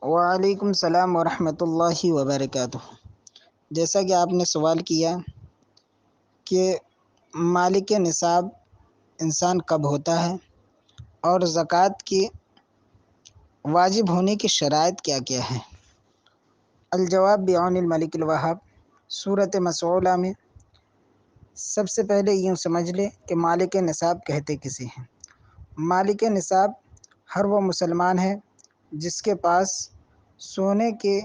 وعلیکم السلام ورحمۃ اللہ وبرکاتہ۔ جیسا کہ آپ نے سوال کیا کہ مالک نصاب انسان کب ہوتا ہے اور زکوٰۃ کی واجب ہونے کی شرائط کیا کیا ہے۔ الجواب بعون الملک الوہاب صورت مسئولہ میں سب سے پہلے یوں سمجھ لے کہ مالک نصاب کہتے کسے ہیں۔ مالک نصاب ہر وہ مسلمان ہے جس کے پاس سونے کے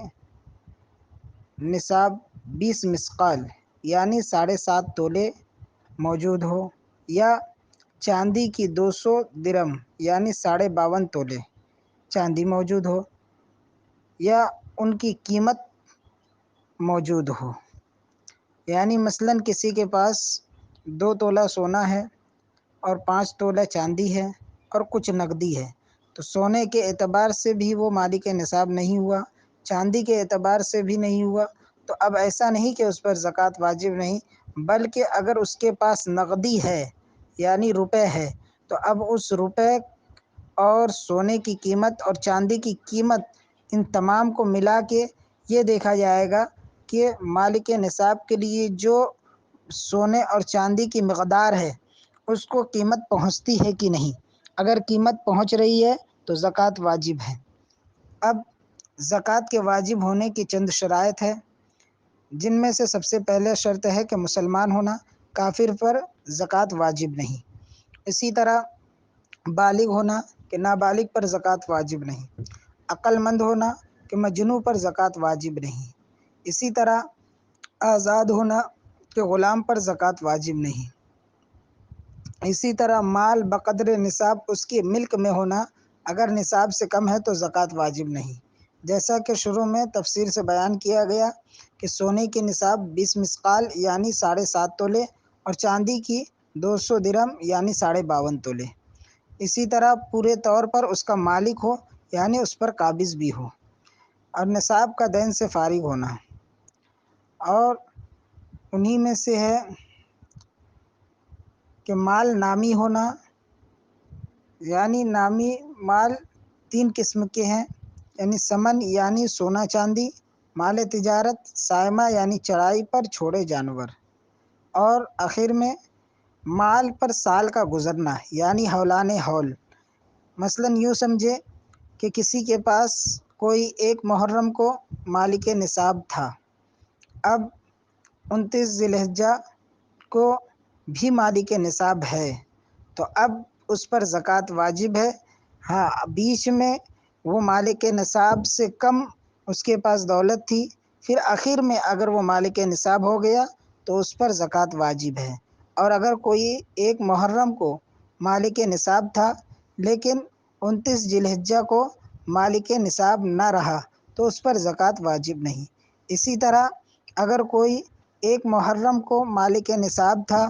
نصاب 20 مثقال یعنی 7.5 تولے موجود ہو، یا چاندی کی 200 درم یعنی 52.5 تولے چاندی موجود ہو، یا ان کی قیمت موجود ہو۔ یعنی مثلاً کسی کے پاس 2 تولہ سونا ہے اور 5 تولہ چاندی ہے اور کچھ نقدی ہے، تو سونے کے اعتبار سے بھی وہ مالک نصاب نہیں ہوا، چاندی کے اعتبار سے بھی نہیں ہوا۔ تو اب ایسا نہیں کہ اس پر زکوٰۃ واجب نہیں، بلکہ اگر اس کے پاس نقدی ہے یعنی روپے ہے، تو اب اس روپے اور سونے کی قیمت اور چاندی کی قیمت ان تمام کو ملا کے یہ دیکھا جائے گا کہ مالک نصاب کے لیے جو سونے اور چاندی کی مقدار ہے اس کو قیمت پہنچتی ہے کہ نہیں۔ اگر قیمت پہنچ رہی ہے تو زکوٰۃ واجب ہے۔ اب زکوٰۃ کے واجب ہونے کی چند شرائط ہے، جن میں سے سب سے پہلے شرط ہے کہ مسلمان ہونا، کافر پر زکوٰۃ واجب نہیں۔ اسی طرح بالغ ہونا کہ نابالغ پر زکوٰۃ واجب نہیں۔ عقل مند ہونا کہ مجنوں پر زکوٰۃ واجب نہیں۔ اسی طرح آزاد ہونا کہ غلام پر زکوٰۃ واجب نہیں۔ اسی طرح مال بقدر نصاب اس کی ملک میں ہونا، اگر نصاب سے کم ہے تو زکوٰۃ واجب نہیں۔ جیسا کہ شروع میں تفصیل سے بیان کیا گیا کہ سونے کی نصاب 20 مثقال یعنی 7.5 تولے اور چاندی کی 200 درم یعنی 52.5 تولے۔ اسی طرح پورے طور پر اس کا مالک ہو یعنی اس پر قابض بھی ہو، اور نصاب کا دین سے فارغ ہونا، اور انہی میں سے ہے کہ مال نامی ہونا، یعنی نامی مال 3 قسم کے ہیں، یعنی ثمن یعنی سونا چاندی، مال تجارت سائمہ یعنی چڑھائی پر چھوڑے جانور، اور آخر میں مال پر سال کا گزرنا یعنی حولان حول۔ مثلاً یوں سمجھے کہ کسی کے پاس کوئی 1 محرم کو مالک نصاب تھا، اب 29 ذی الحجہ کو بھی مالک نصاب ہے، تو اب اس پر زکوٰۃ واجب ہے۔ ہاں، بیچ میں وہ مالک نصاب سے کم اس کے پاس دولت تھی، پھر آخر میں اگر وہ مالک نصاب ہو گیا تو اس پر زکوٰۃ واجب ہے۔ اور اگر کوئی 1 محرم کو مالک نصاب تھا لیکن 29 ذی الحجہ کو مالک نصاب نہ رہا تو اس پر زکوٰۃ واجب نہیں۔ اسی طرح اگر کوئی 1 محرم کو مالک نصاب تھا،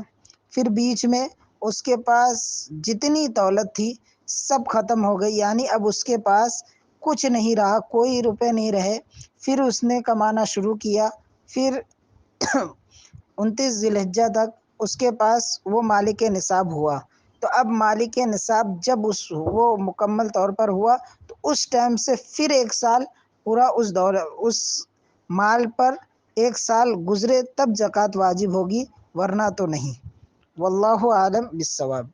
پھر بیچ میں اس کے پاس جتنی دولت تھی سب ختم ہو گئی، یعنی اب اس کے پاس کچھ نہیں رہا، کوئی روپے نہیں رہے، پھر اس نے کمانا شروع کیا، پھر 29 ذی الحجہ تک اس کے پاس وہ مالک نصاب ہوا، تو اب مالک نصاب جب وہ مکمل طور پر ہوا تو اس ٹائم سے پھر 1 سال پورا اس مال پر 1 سال گزرے تب زکوٰۃ واجب ہوگی، ورنہ تو نہیں۔ واللہ عالم بالصواب۔